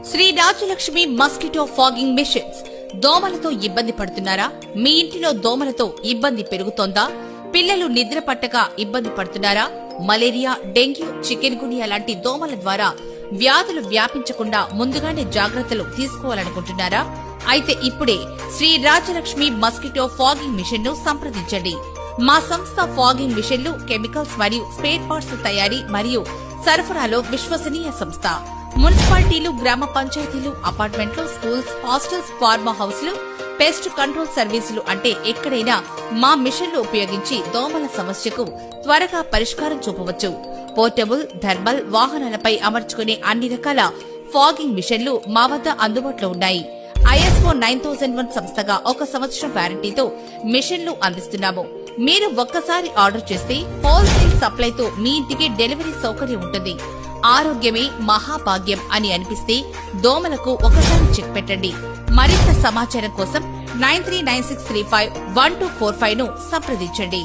Shri Rajalakshmi mosquito fogging machines. దోమలతో ఇబ్బంది పడుతున్నారా? మీ ఇంటిలో దోమలతో ఇబ్బంది పెరుగుతోందా? పిల్లలు నిద్ర పట్టక ఇబ్బంది పడుతున్నారా? మలేరియా, డెంగ్యూ, చికెన్ గునియా లాంటి దోమల ద్వారా వ్యాధులు వ్యాపించకుండా ముందుగానే జాగ్రత్తలు తీసుకోవాలనుకుంటున్నారా? అయితే ఇప్పుడే Sri Rajalakshmi mosquito fogging machine ను సంప్రదించండి. మా సంస్థ ఫాగింగ్ మిషన్లు, కెమికల్స్ మరియు స్పేర్ పార్ట్స్ తయారీ మరియు సరఫరాలో విశ్వసనీయ సంస్థ. మున్సిపాలిటీలు, గ్రామ పంచాయతీలు, అపార్ట్మెంట్లు, స్కూల్స్, హాస్టల్స్, ఫార్మా హౌస్లు, పెస్ట్ కంట్రోల్ సర్వీసులు అంటే ఎక్కడైనా మా మిషన్లు ఉపయోగించి దోమల సమస్యకు త్వరగా పరిష్కారం చూపవచ్చు. పోర్టబుల్, థర్మల్ వాహనాలపై అమర్చుకునే అన్ని రకాల ఫాగింగ్ మిషన్లు మా వద్ద అందుబాటులో ఉన్నాయి. ISO 9001 సంస్థగా 1 సంవత్సరం వారంటీతో మిషన్లు అందిస్తున్నాము. మీరు ఒక్కసారి ఆర్డర్ చేస్తే హోల్సేల్ సప్లైతో మీ ఇంటికి డెలివరీ సౌకర్యం ఉంటుంది. ఆరోగ్యమే మహాభాగ్యం అని అనిపిస్తే దోమలకు ఒకసారి చెక్ పెట్టండి. మరింత సమాచారం కోసం 9396351245 ను సంప్రదించండి.